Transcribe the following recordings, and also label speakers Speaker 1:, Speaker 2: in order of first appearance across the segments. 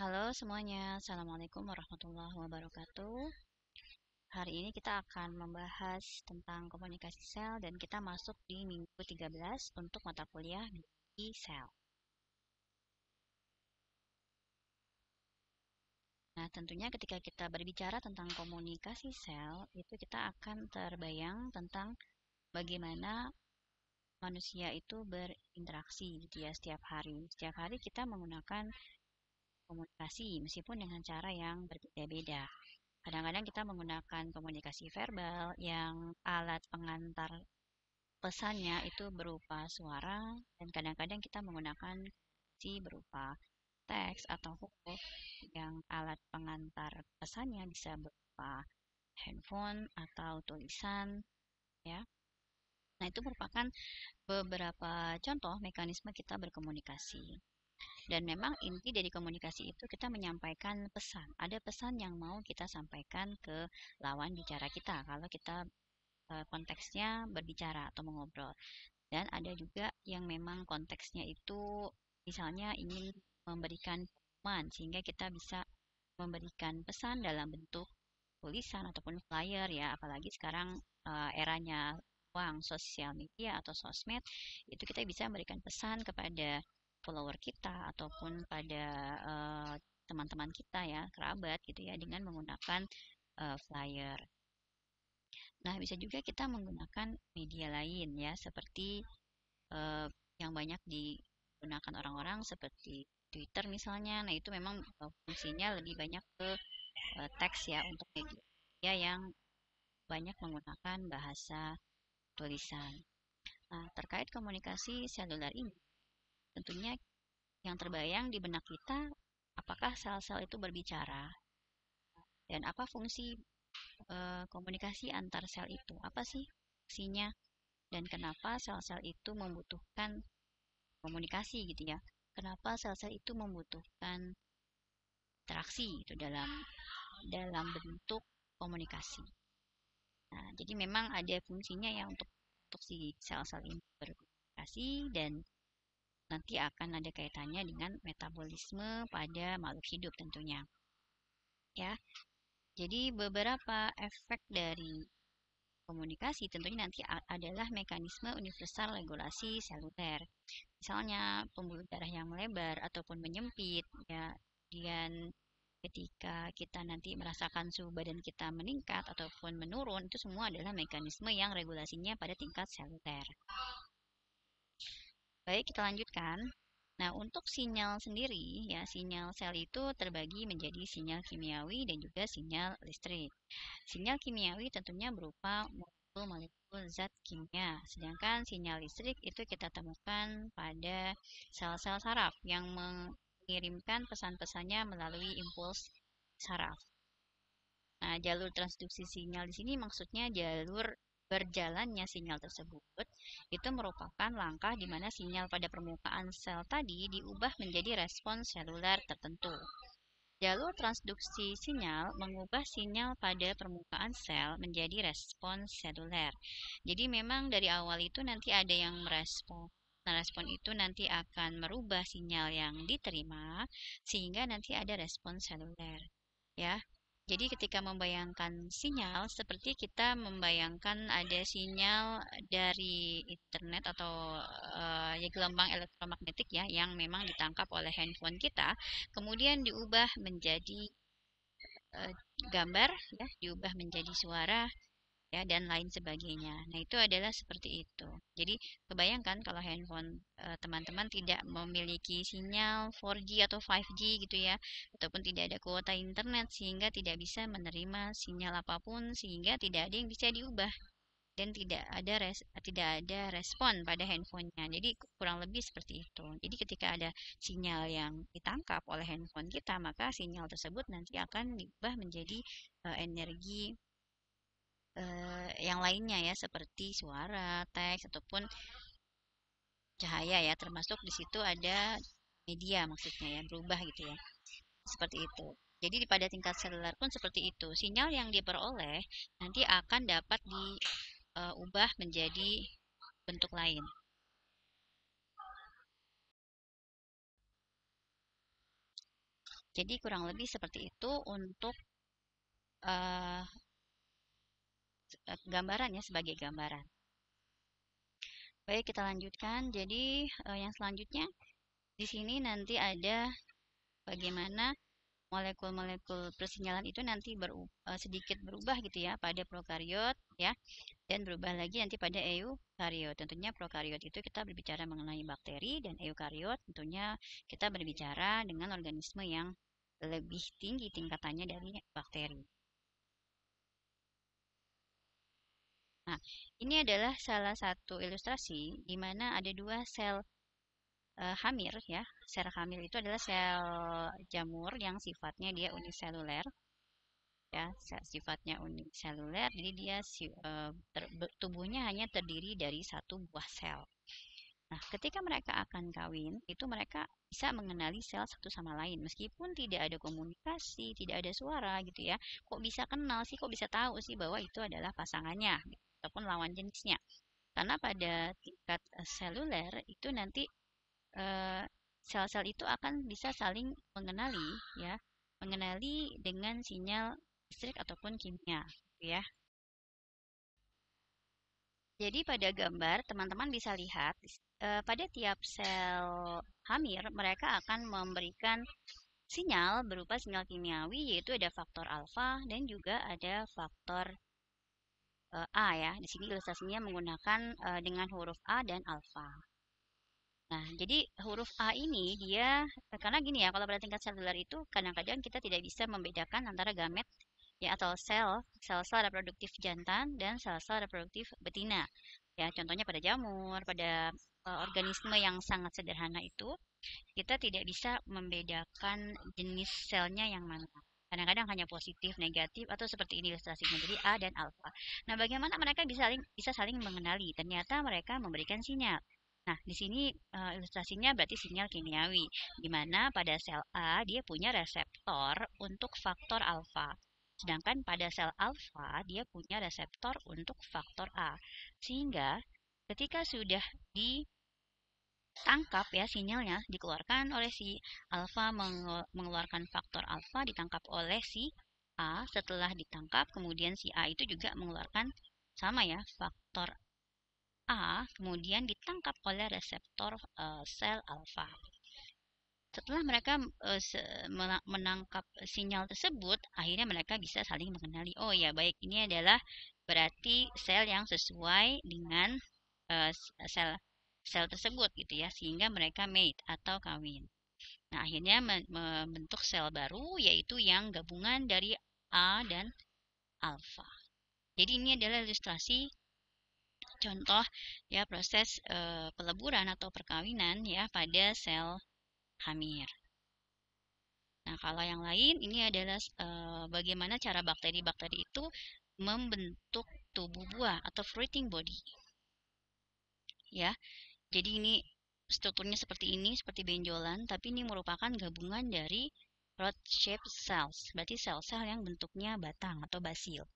Speaker 1: Halo semuanya, Assalamualaikum warahmatullahi wabarakatuh. Hari ini kita akan membahas tentang komunikasi sel dan kita masuk di minggu 13 untuk mata kuliah biologi sel. Nah, tentunya ketika kita berbicara tentang komunikasi sel, itu kita akan terbayang tentang bagaimana manusia itu berinteraksi gitu ya setiap hari. Setiap hari kita menggunakan komunikasi meskipun dengan cara yang berbeda-beda. Kadang-kadang kita menggunakan komunikasi verbal yang alat pengantar pesannya itu berupa suara dan kadang-kadang kita menggunakan komunikasi berupa teks atau huruf yang alat pengantar pesannya bisa berupa handphone atau tulisan ya. Nah, itu merupakan beberapa contoh mekanisme kita berkomunikasi. Dan memang inti dari komunikasi itu kita menyampaikan pesan. Ada pesan yang mau kita sampaikan ke lawan bicara kita kalau kita konteksnya berbicara atau mengobrol. Dan ada juga yang memang konteksnya itu misalnya ingin memberikan pengumuman sehingga kita bisa memberikan pesan dalam bentuk tulisan ataupun flyer ya, apalagi sekarang eranya uang sosial media atau sosmed, itu kita bisa memberikan pesan kepada follower kita ataupun pada teman-teman kita ya, kerabat gitu ya, dengan menggunakan flyer. Nah, bisa juga kita menggunakan media lain ya, seperti eh, yang banyak digunakan orang-orang seperti Twitter misalnya. Nah, itu memang fungsinya lebih banyak ke teks ya untuk media yang banyak menggunakan bahasa tulisan. Nah, terkait komunikasi seluler ini, tentunya yang terbayang di benak kita, apakah sel-sel itu berbicara dan apa fungsi komunikasi antar sel itu? Apa sih fungsinya dan kenapa sel-sel itu membutuhkan komunikasi gitu ya? Kenapa sel-sel itu membutuhkan interaksi itu dalam bentuk komunikasi. Nah, jadi memang ada fungsinya ya untuk si sel-sel ini berkomunikasi dan nanti akan ada kaitannya dengan metabolisme pada makhluk hidup tentunya. Ya, jadi beberapa efek dari komunikasi tentunya nanti adalah mekanisme universal regulasi seluler. Misalnya pembuluh darah yang melebar ataupun menyempit, ya. Kemudian ketika kita nanti merasakan suhu badan kita meningkat ataupun menurun, itu semua adalah mekanisme yang regulasinya pada tingkat seluler. Baik, kita lanjutkan. Nah, untuk sinyal sendiri, ya, sinyal sel itu terbagi menjadi sinyal kimiawi dan juga sinyal listrik. Sinyal kimiawi tentunya berupa molekul-molekul zat kimia, sedangkan sinyal listrik itu kita temukan pada sel-sel saraf yang mengirimkan pesan-pesannya melalui impuls saraf. Nah, jalur transduksi sinyal di sini maksudnya jalur berjalannya sinyal tersebut itu merupakan langkah di mana sinyal pada permukaan sel tadi diubah menjadi respons seluler tertentu. Jalur transduksi sinyal mengubah sinyal pada permukaan sel menjadi respons seluler. Jadi memang dari awal itu nanti ada yang merespon. Nah, respon itu nanti akan merubah sinyal yang diterima sehingga nanti ada respons seluler. Ya, jadi ketika membayangkan sinyal, seperti kita membayangkan ada sinyal dari internet atau ya gelombang elektromagnetik ya yang memang ditangkap oleh handphone kita, kemudian diubah menjadi eh, gambar, ya, diubah menjadi suara, ya dan lain sebagainya. Nah, itu adalah seperti itu. Jadi, kebayangkan kalau handphone teman-teman tidak memiliki sinyal 4G atau 5G gitu ya, ataupun tidak ada kuota internet sehingga tidak bisa menerima sinyal apapun sehingga tidak ada yang bisa diubah dan tidak ada respon pada handphonenya. Jadi kurang lebih seperti itu. Jadi ketika ada sinyal yang ditangkap oleh handphone kita, maka sinyal tersebut nanti akan diubah menjadi energi yang lainnya ya seperti suara, teks ataupun cahaya ya termasuk di situ ada media maksudnya ya berubah gitu ya. Seperti itu. Jadi pada tingkat seluler pun seperti itu. Sinyal yang diperoleh nanti akan dapat diubah menjadi bentuk lain. Jadi kurang lebih seperti itu untuk uh, gambaran ya, sebagai gambaran. Baik, kita lanjutkan. Jadi yang selanjutnya di sini nanti ada bagaimana molekul-molekul persinyalan itu nanti sedikit berubah gitu ya pada prokariot ya, dan berubah lagi nanti pada eukariot. Tentunya prokariot itu kita berbicara mengenai bakteri, dan eukariot tentunya kita berbicara dengan organisme yang lebih tinggi tingkatannya dari bakteri. Nah, ini adalah salah satu ilustrasi di mana ada dua sel hamir ya. Sel hamir itu adalah sel jamur yang sifatnya dia uniseluler ya, sifatnya uniseluler. Jadi dia tubuhnya hanya terdiri dari satu buah sel. Nah, ketika mereka akan kawin, itu mereka bisa mengenali sel satu sama lain meskipun tidak ada komunikasi, tidak ada suara gitu ya. Kok bisa kenal sih, kok bisa tahu sih bahwa itu adalah pasangannya gitu, ataupun lawan jenisnya. Karena pada tingkat seluler itu nanti eh, sel-sel itu akan bisa saling mengenali ya, mengenali dengan sinyal listrik ataupun kimia gitu ya. Jadi pada gambar teman-teman bisa lihat pada tiap sel hamir mereka akan memberikan sinyal berupa sinyal kimiawi, yaitu ada faktor alfa dan juga ada faktor A ya. Di sini ilustrasinya menggunakan dengan huruf A dan alfa. Nah, jadi huruf A ini dia karena gini ya, kalau pada tingkat seluler itu kadang-kadang kita tidak bisa membedakan antara gamet ya, atau sel-sel reproduktif jantan dan sel-sel reproduktif betina. Ya, contohnya pada jamur, pada organisme yang sangat sederhana itu, kita tidak bisa membedakan jenis selnya yang mana. Kadang-kadang hanya positif, negatif, atau seperti ini ilustrasinya. Jadi A dan alfa. Nah, bagaimana mereka bisa saling mengenali? Ternyata mereka memberikan sinyal. Nah, di sini ilustrasinya berarti sinyal kimiawi, di mana pada sel A dia punya reseptor untuk faktor alfa. Sedangkan pada sel alfa dia punya reseptor untuk faktor A. Sehingga ketika sudah ditangkap ya, sinyalnya dikeluarkan oleh si alfa, mengeluarkan faktor alfa, ditangkap oleh si A. Setelah ditangkap kemudian si A itu juga mengeluarkan sama ya, faktor A, kemudian ditangkap oleh reseptor sel alfa. Setelah mereka menangkap sinyal tersebut, akhirnya mereka bisa saling mengenali. Oh ya, baik, ini adalah berarti sel yang sesuai dengan sel sel tersebut gitu ya, sehingga mereka mate atau kawin. Nah, akhirnya membentuk sel baru, yaitu yang gabungan dari A dan alfa. Jadi ini adalah ilustrasi contoh ya proses peleburan atau perkawinan ya pada sel hamir. Nah, kalau yang lain ini adalah bagaimana cara bakteri-bakteri itu membentuk tubuh buah atau fruiting body. Ya, jadi ini strukturnya seperti ini, seperti benjolan, tapi ini merupakan gabungan dari rod shaped cells, berarti sel-sel yang bentuknya batang atau basil.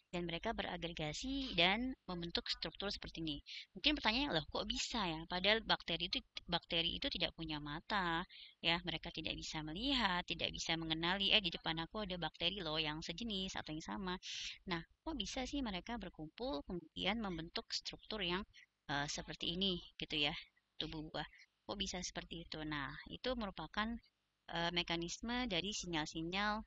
Speaker 1: Dan mereka beragregasi dan membentuk struktur seperti ini. Mungkin pertanyaannya, loh kok bisa ya? Padahal bakteri itu tidak punya mata, ya mereka tidak bisa melihat, tidak bisa mengenali, di depan aku ada bakteri loh yang sejenis atau yang sama. Nah, kok bisa sih mereka berkumpul kemudian membentuk struktur yang seperti ini gitu ya, tubuh buah. Kok bisa seperti itu? Nah, itu merupakan mekanisme dari sinyal-sinyal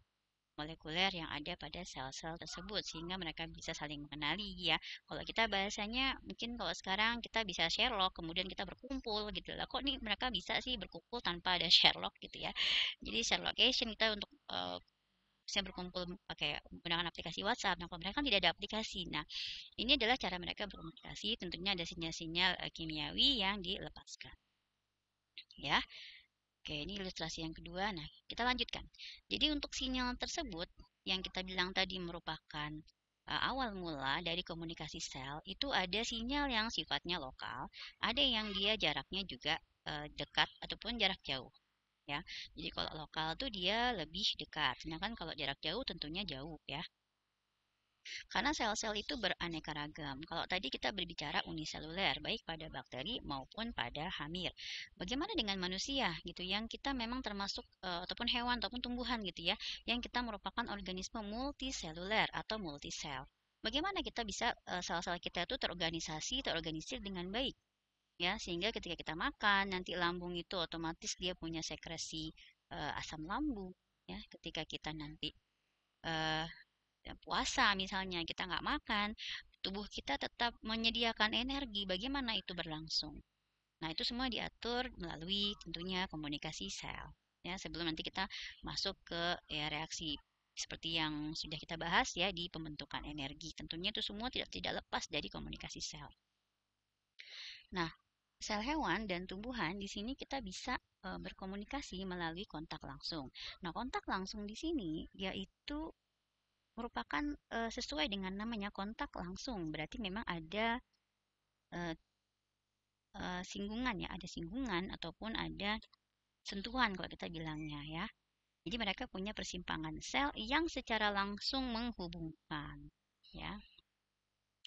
Speaker 1: molekuler yang ada pada sel-sel tersebut sehingga mereka bisa saling mengenali ya. Kalau kita bahasanya mungkin kalau sekarang kita bisa Sherlock kemudian kita berkumpul gitu lah. Kok nih mereka bisa sih berkumpul tanpa ada Sherlock gitu ya. Jadi Sherlockation kita untuk bisa berkumpul pakai menggunakan aplikasi WhatsApp. Nah, kalau mereka kan tidak ada aplikasi. Nah, ini adalah cara mereka berkomunikasi. Tentunya ada sinyal-sinyal kimiawi yang dilepaskan. Ya. Oke, ini ilustrasi yang kedua. Nah, kita lanjutkan. Jadi untuk sinyal tersebut yang kita bilang tadi merupakan awal mula dari komunikasi sel, itu ada sinyal yang sifatnya lokal, ada yang dia jaraknya juga dekat ataupun jarak jauh. Ya, jadi kalau lokal tuh dia lebih dekat, sedangkan kalau jarak jauh tentunya jauh ya. Karena sel-sel itu beraneka ragam. Kalau tadi kita berbicara uniseluler, baik pada bakteri maupun pada hamir. Bagaimana dengan manusia gitu yang kita memang termasuk ataupun hewan ataupun tumbuhan gitu ya, yang kita merupakan organisme multiseluler atau multisel. Bagaimana kita bisa sel-sel kita itu terorganisir dengan baik ya, sehingga ketika kita makan nanti lambung itu otomatis dia punya sekresi asam lambung ya, ketika kita nanti eh, puasa misalnya kita nggak makan, tubuh kita tetap menyediakan energi. Bagaimana itu berlangsung? Nah, itu semua diatur melalui tentunya komunikasi sel. Ya, sebelum nanti kita masuk ke ya, reaksi seperti yang sudah kita bahas ya di pembentukan energi. Tentunya itu semua tidak lepas dari komunikasi sel. Nah, sel hewan dan tumbuhan di sini kita bisa berkomunikasi melalui kontak langsung. Nah, kontak langsung di sini yaitu merupakan sesuai dengan namanya kontak langsung. Berarti memang ada eh, singgungan ya, ada singgungan ataupun ada sentuhan kalau kita bilangnya ya. Jadi mereka punya persimpangan sel yang secara langsung menghubungkan ya.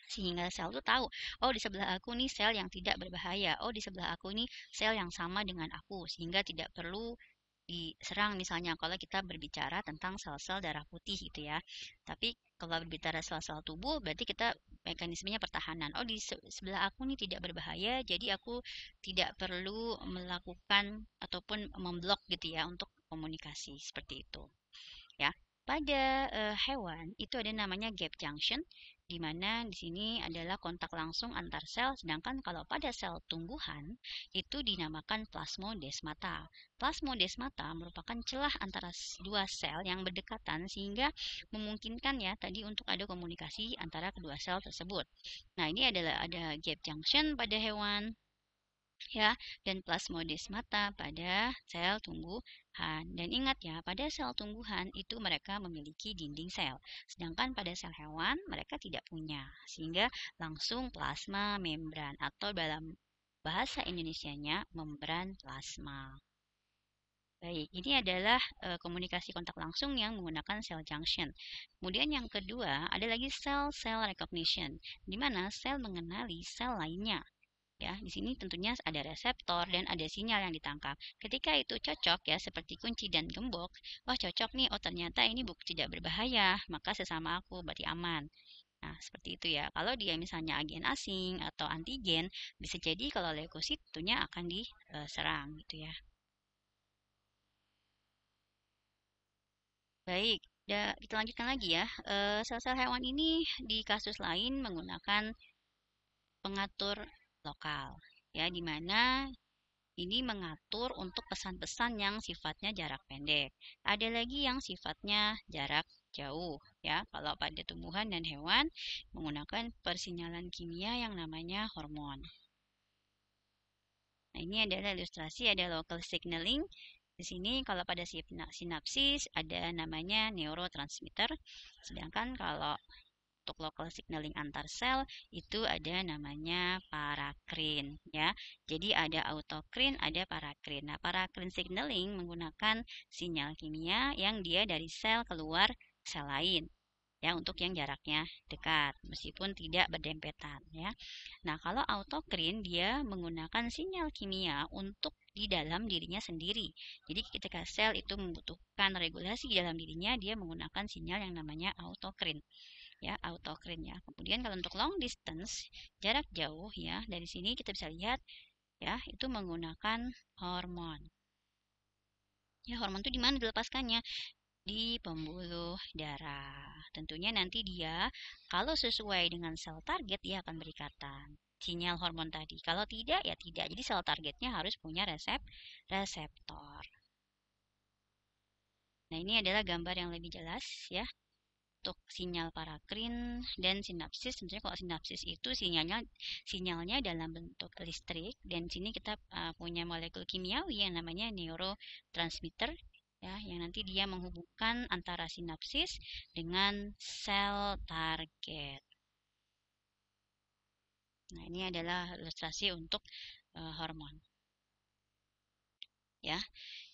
Speaker 1: Sehingga sel itu tahu, oh di sebelah aku nih sel yang tidak berbahaya, oh di sebelah aku nih sel yang sama dengan aku, sehingga tidak perlu diserang misalnya kalau kita berbicara tentang sel-sel darah putih gitu ya. Tapi kalau berbicara sel-sel tubuh berarti kita mekanismenya pertahanan. Oh di sebelah aku nih tidak berbahaya, jadi aku tidak perlu melakukan ataupun memblok gitu ya untuk komunikasi seperti itu ya. Pada hewan itu ada namanya gap junction, di mana di sini adalah kontak langsung antar sel, sedangkan kalau pada sel tumbuhan itu dinamakan plasmodesmata. Plasmodesmata merupakan celah antara dua sel yang berdekatan sehingga memungkinkan ya tadi untuk ada komunikasi antara kedua sel tersebut. Nah, ini adalah ada gap junction pada hewan ya, dan plasmodesmata pada sel tumbuhan. Dan ingat ya, pada sel tumbuhan itu mereka memiliki dinding sel, sedangkan pada sel hewan mereka tidak punya, sehingga langsung plasma membran atau dalam bahasa Indonesianya membran plasma. Baik, ini adalah komunikasi kontak langsung yang menggunakan cell junction. Kemudian yang kedua, ada lagi cell-cell recognition, di mana sel mengenali sel lainnya. Ya, di sini tentunya ada reseptor dan ada sinyal yang ditangkap. Ketika itu cocok ya, seperti kunci dan gembok, wah cocok nih, oh ternyata ini tidak berbahaya, maka sesama aku berarti aman. Nah, seperti itu ya. Kalau dia misalnya agen asing atau antigen, bisa jadi kalau leukosit tentunya akan diserang gitu ya. Baik, kita lanjutkan lagi ya. Sel-sel hewan ini di kasus lain menggunakan pengatur lokal ya, di mana ini mengatur untuk pesan-pesan yang sifatnya jarak pendek. Ada lagi yang sifatnya jarak jauh ya. Kalau pada tumbuhan dan hewan menggunakan persinyalan kimia yang namanya hormon. Nah, ini adalah ilustrasi ada local signaling. Di sini kalau pada sinapsis ada namanya neurotransmitter. Sedangkan kalau untuk local signaling antar sel itu ada namanya parakrin ya. Jadi ada autokrin, ada parakrin. Nah, parakrin signaling menggunakan sinyal kimia yang dia dari sel keluar sel lain ya untuk yang jaraknya dekat meskipun tidak berdempetan ya. Nah, kalau autokrin dia menggunakan sinyal kimia untuk di dalam dirinya sendiri. Jadi ketika sel itu membutuhkan regulasi di dalam dirinya, dia menggunakan sinyal yang namanya autokrin ya, autokrin ya. Kemudian kalau untuk long distance, jarak jauh ya, dari sini kita bisa lihat ya, itu menggunakan hormon. Ya, hormon itu di mana dilepaskannya? Di pembuluh darah. Tentunya nanti dia kalau sesuai dengan sel target dia akan berikatan sinyal hormon tadi. Kalau tidak ya tidak. Jadi sel targetnya harus punya reseptor. Nah, ini adalah gambar yang lebih jelas ya untuk sinyal parakrin dan sinapsis. Tentunya kalau sinapsis itu sinyalnya dalam bentuk listrik dan sini kita punya molekul kimiawi yang namanya neurotransmitter ya, yang nanti dia menghubungkan antara sinapsis dengan sel target. Nah, ini adalah ilustrasi untuk hormon. Ya,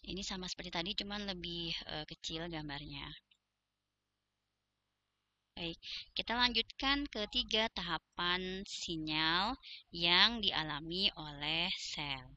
Speaker 1: ini sama seperti tadi, cuman lebih kecil gambarnya. Baik, kita lanjutkan ke tiga tahapan sinyal yang dialami oleh sel.